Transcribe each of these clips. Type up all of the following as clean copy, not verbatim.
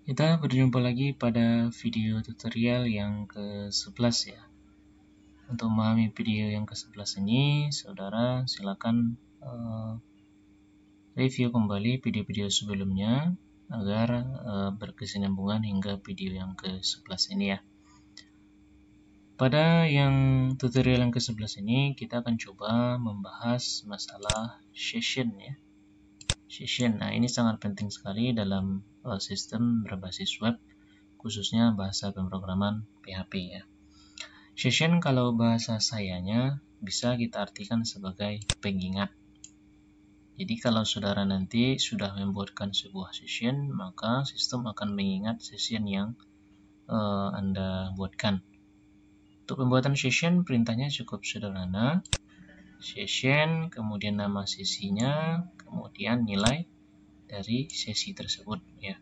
Kita berjumpa lagi pada video tutorial yang ke-11 ya. Untuk memahami video yang ke-11 ini, saudara silakan review kembali video-video sebelumnya agar berkesinambungan hingga video yang ke-11 ini ya. Pada yang tutorial yang ke-11 ini, kita akan coba membahas masalah session ya. Session, nah ini sangat penting sekali dalam sistem berbasis web, khususnya bahasa pemrograman PHP ya. Session kalau bahasa sayanya bisa kita artikan sebagai pengingat. Jadi kalau saudara nanti sudah membuatkan sebuah session, maka sistem akan mengingat session yang Anda buatkan. Untuk pembuatan session, perintahnya cukup sederhana. Session, kemudian nama sesinya, kemudian nilai dari sesi tersebut ya.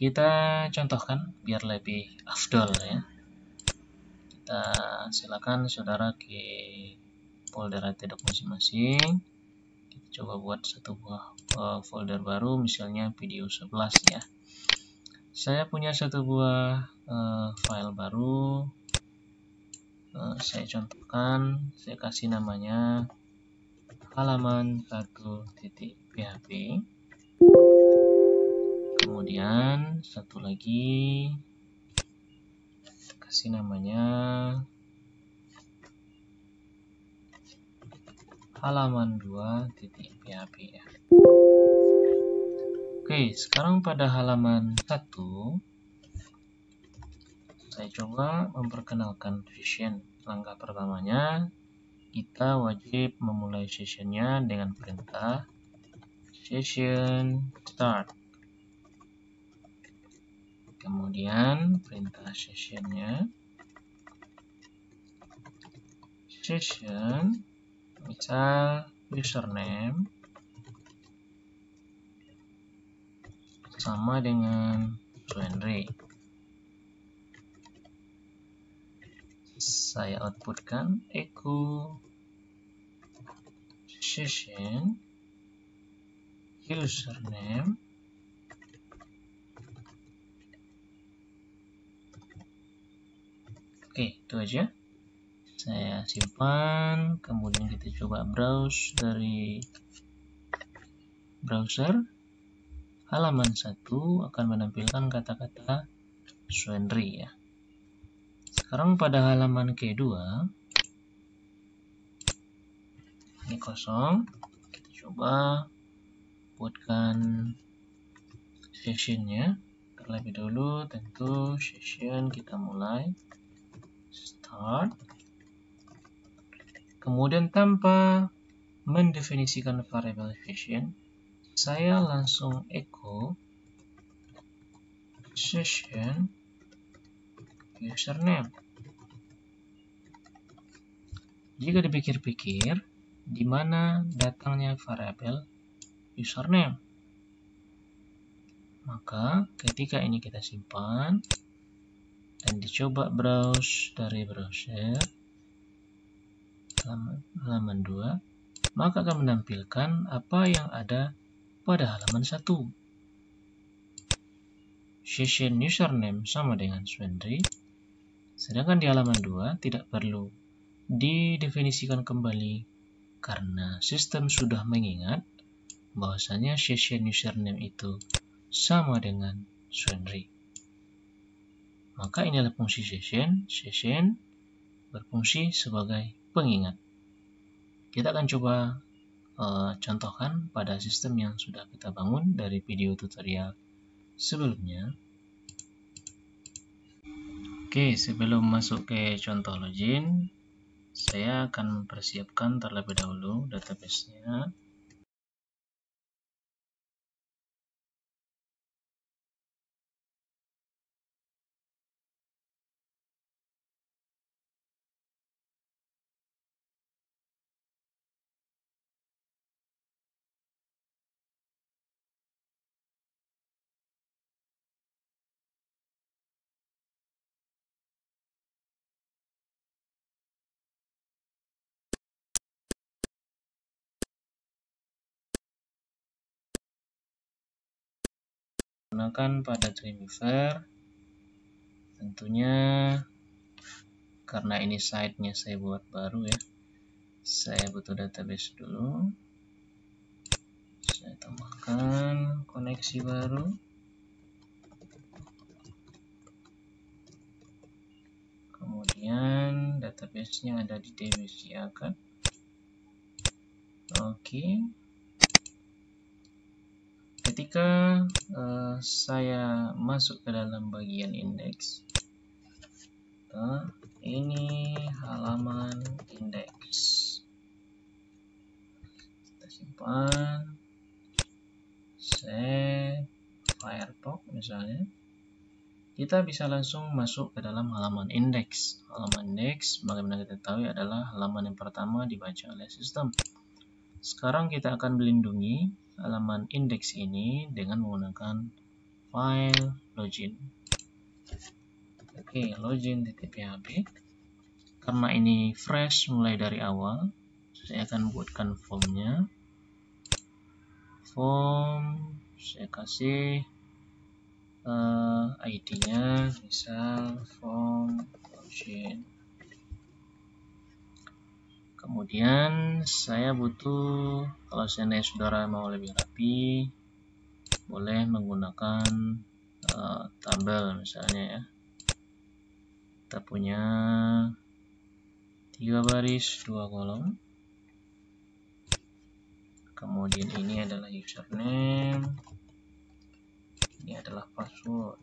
Kita contohkan biar lebih afdol ya. Kita silakan saudara ke folder htdoc masing-masing. Kita coba buat satu buah folder baru, misalnya video 11 ya. Saya punya satu buah file baru. Saya contohkan, saya kasih namanya halaman 1.php. Kemudian satu lagi kasih namanya halaman 2.php ya. Oke, sekarang pada halaman 1 saya coba memperkenalkan session. Langkah pertamanya kita wajib memulai sessionnya dengan perintah session start. Kemudian perintah sessionnya session misal username sama dengan Suendri. Saya outputkan echo session username Oke, itu aja. Saya simpan, kemudian kita coba browse dari browser. Halaman 1 akan menampilkan kata-kata Suendri ya. Sekarang pada halaman kedua, ini kosong. Kita coba buatkan sessionnya. Terlebih dulu tentu session kita mulai start. Kemudian tanpa mendefinisikan variabel session, saya langsung echo session username. Jika dipikir-pikir, di mana datangnya variabel username? Maka ketika ini kita simpan dan dicoba browse dari browser halaman 2, maka akan menampilkan apa yang ada pada halaman 1. Session username sama dengan Suendri, sedangkan di halaman 2 tidak perlu didefinisikan kembali karena sistem sudah mengingat bahwasanya session username itu sama dengan Suendri. Maka inilah fungsi session. Session berfungsi sebagai pengingat. Kita akan coba contohkan pada sistem yang sudah kita bangun dari video tutorial sebelumnya. Oke, sebelum masuk ke contoh login, saya akan mempersiapkan terlebih dahulu database-nya. gunakan pada Dreamweaver. Tentunya karena ini site-nya saya buat baru ya, saya butuh database dulu. Saya tambahkan koneksi baru. Kemudian database-nya ada di DBC Akad. Oke. Ketika saya masuk ke dalam bagian indeks, ini halaman indeks. Kita simpan, save, Firefox misalnya. Kita bisa langsung masuk ke dalam halaman indeks. Halaman indeks, bagaimana kita tahu, adalah halaman yang pertama dibaca oleh sistem. Sekarang kita akan melindungi halaman indeks ini dengan menggunakan file login. Oke, login.php. Karena ini fresh mulai dari awal, saya akan buatkan formnya. Form, saya kasih ID-nya misal form login. Kemudian saya butuh, kalau seandainya saudara mau lebih rapi, boleh menggunakan tabel misalnya ya. Kita punya 3 baris 2 kolom. Kemudian ini adalah username, ini adalah password.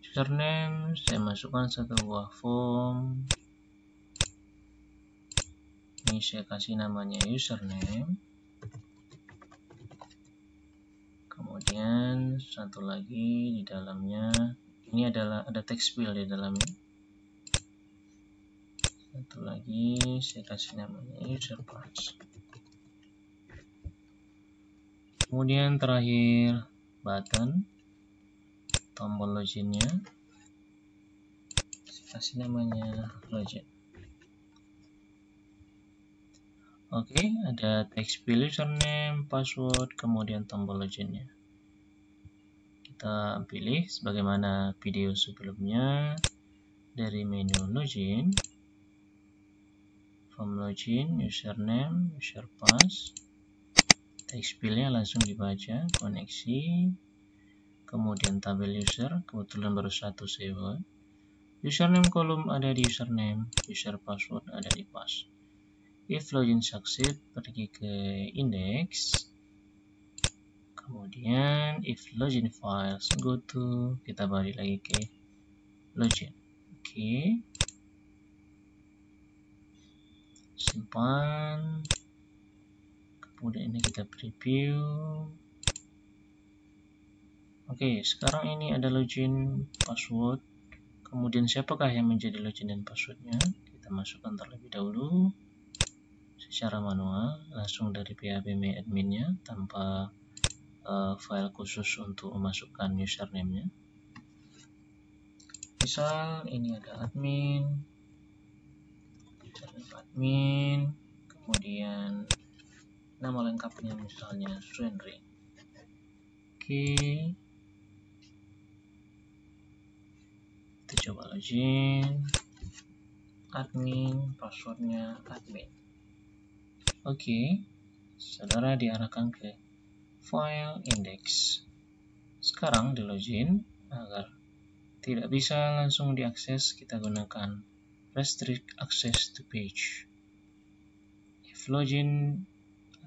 Username saya masukkan satu buah form. Ini saya kasih namanya username. Kemudian satu lagi di dalamnya, ini adalah ada text field di dalamnya. Satu lagi saya kasih namanya user pass. Kemudian terakhir button, tombol loginnya, saya kasih namanya login. Oke, ada text field username, password, kemudian tombol loginnya. Kita pilih sebagaimana video sebelumnya dari menu login, form login, username, user pass, text fieldnya langsung dibaca, koneksi, kemudian tabel user, kebetulan baru satu saya buat. Username kolom ada di username, user password ada di pass. If login succeed, pergi ke index. Kemudian if login files, go to, kita balik lagi ke login. Oke. Simpan. Kemudian ini kita preview. Oke, sekarang ini ada login password. Kemudian siapakah yang menjadi login dan passwordnya? Kita masukkan terlebih dahulu secara manual, langsung dari PHP adminnya tanpa file khusus untuk memasukkan username-nya. Misal ini ada admin, kemudian nama lengkapnya misalnya Suendri. Oke, kita coba login, admin, passwordnya admin. Oke, saudara diarahkan ke file index. Sekarang di login, agar tidak bisa langsung diakses, kita gunakan restrict access to page. If login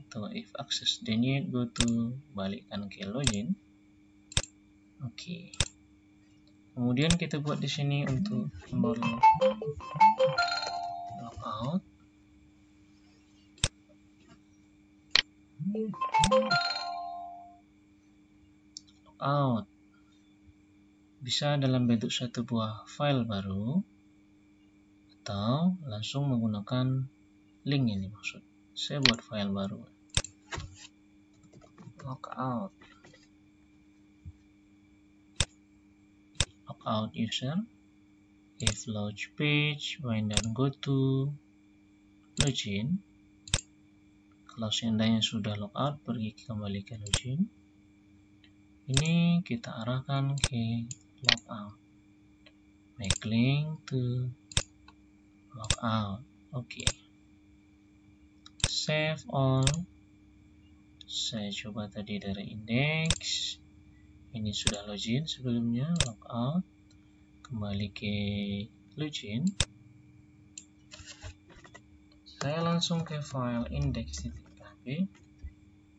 atau if access denied, go to, balikkan ke login. Oke. Kemudian kita buat di sini untuk tombol logout. Logout bisa dalam bentuk satu buah file baru atau langsung menggunakan link ini maksud. Saya buat file baru. Logout. Logout user. If log page, when dan go to login. Kalau seandainya sudah logout, pergi kembali ke login. Ini kita arahkan ke logout. Make link to logout. Oke. Save all. Saya coba tadi dari index. Ini sudah login sebelumnya, logout. Kembali ke login. Saya langsung ke file index.php.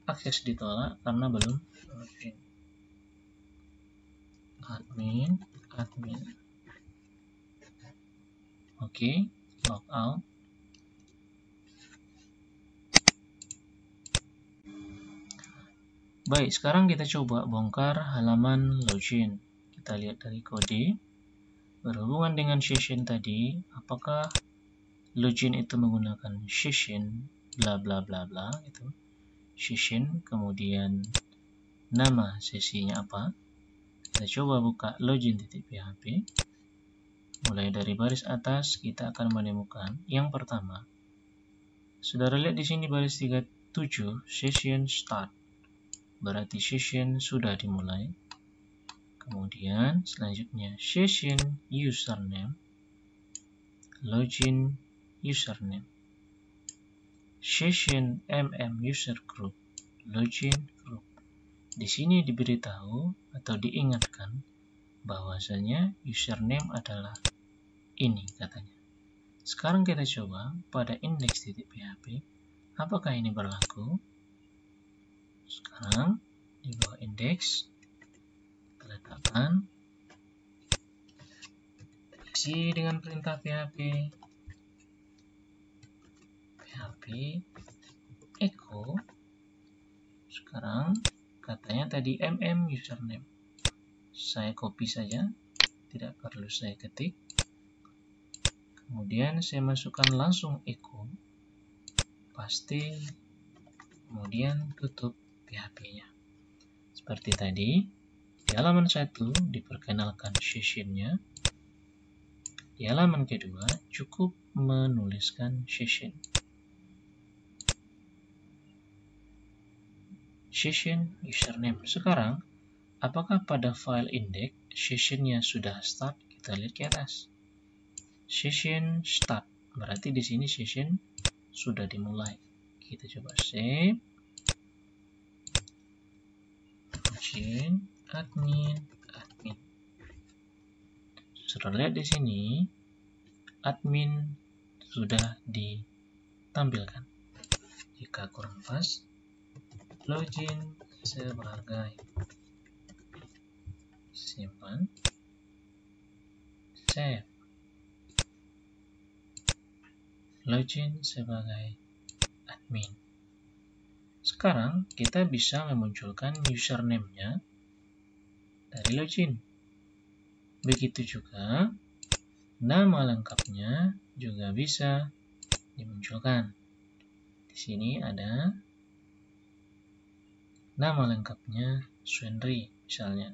Akses ditolak karena belum login. Admin. Oke, logout. Baik, sekarang kita coba bongkar halaman login. Kita lihat dari kode. Berhubungan dengan session tadi, apakah login itu menggunakan session bla bla bla bla gitu. Session, kemudian nama sesinya apa. Kita coba buka login.php. Mulai dari baris atas kita akan menemukan yang pertama. Saudara lihat di sini baris 37 session start. Berarti session sudah dimulai. Kemudian selanjutnya session username, login username, session user group, login group. Di sini diberitahu atau diingatkan bahwasanya username adalah ini katanya. Sekarang kita coba pada index.php, apakah ini berlaku? Sekarang di bawah index letakkan isi dengan perintah php echo. Sekarang katanya tadi username. Saya copy saja, tidak perlu saya ketik. Kemudian saya masukkan langsung echo, paste, kemudian tutup php-nya. Seperti tadi, di halaman 1 diperkenalkan sessionnya. Di halaman kedua cukup menuliskan session. Session username. Sekarang, apakah pada file index sessionnya sudah start? Kita lihat ke atas. Session start. Berarti di sini session sudah dimulai. Kita coba save. Login, admin. Sudah lihat di sini, admin sudah ditampilkan. Jika kurang pas, login sebagai simpan, save, login sebagai admin. Sekarang kita bisa memunculkan username-nya dari login. Begitu juga nama lengkapnya juga bisa dimunculkan. Di sini ada nama lengkapnya Swendri misalnya.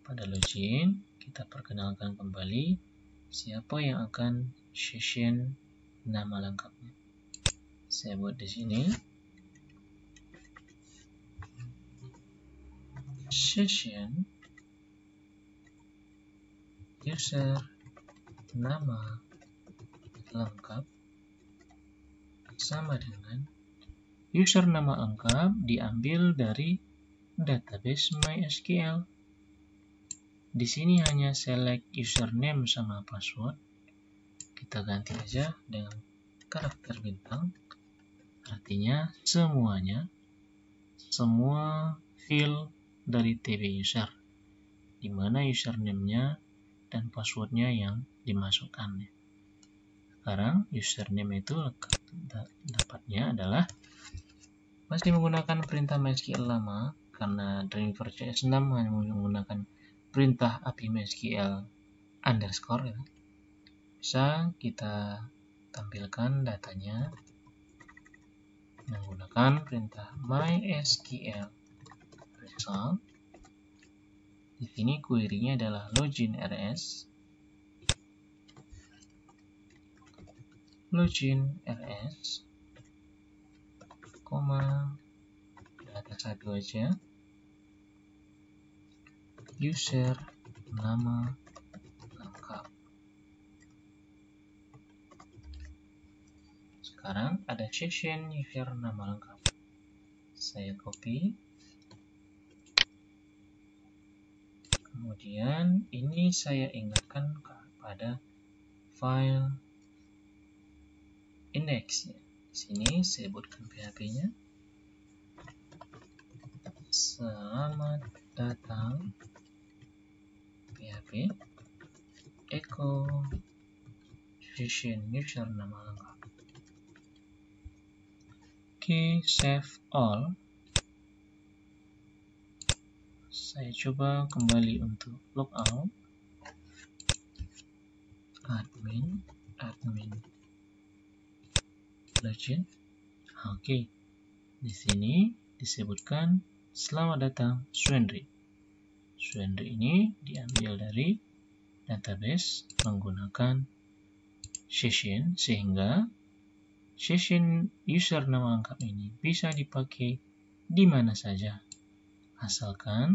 Pada login kita perkenalkan kembali siapa yang akan session nama lengkapnya. Saya buat di sini session user nama lengkap sama dengan user nama lengkap diambil dari database MySQL. Di sini hanya select username sama password. Kita ganti aja dengan karakter bintang. Artinya semuanya, semua field dari TB user, di mana username-nya dan password-nya yang dimasukkan. Sekarang username itu dapatnya adalah masih menggunakan perintah MySQL lama, karena Dreamweaver CS6 hanya menggunakan perintah API MySQL underscore. Bisa kita tampilkan datanya menggunakan perintah MySQL result. Di sini query-nya adalah login rs, data 1 aja, user nama lengkap. Sekarang ada session user nama lengkap. Saya copy. Kemudian ini saya ingatkan kepada file index-nya. Di sini saya sebutkan PHP-nya. Selamat datang PHP echo session user nama lengkap. Oke, save all. Saya coba kembali untuk logout. Admin login. Oke. Di sini disebutkan selamat datang Swendri. Swendri ini diambil dari database menggunakan session, sehingga session user nama lengkap ini bisa dipakai di mana saja, asalkan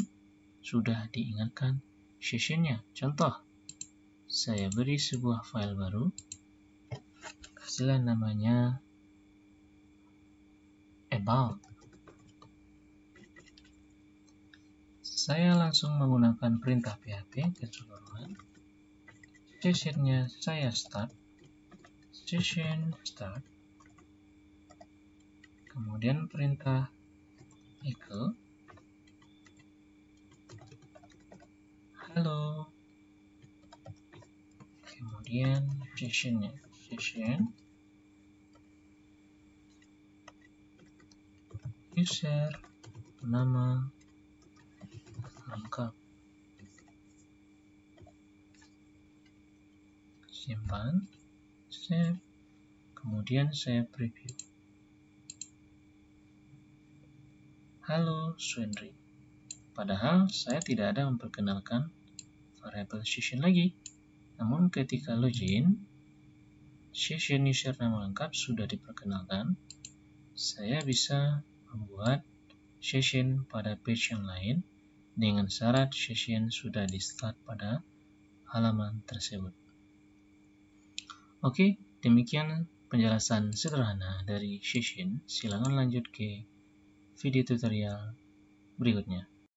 sudah diingatkan sessionnya. Contoh, saya beri sebuah file baru, kasihlah namanya about. Saya langsung menggunakan perintah PHP keseluruhan. Sessionnya saya start, session start. Kemudian perintah echo halo. Kemudian sessionnya session user nama lengkap. Simpan, save, kemudian saya preview. Halo Swendri. Padahal saya tidak ada memperkenalkan variable session lagi. Namun ketika login, session user nama lengkap sudah diperkenalkan. Saya bisa membuat session pada page yang lain dengan syarat session sudah di start pada halaman tersebut. Oke, demikian penjelasan sederhana dari session. Silakan lanjut ke video tutorial berikutnya.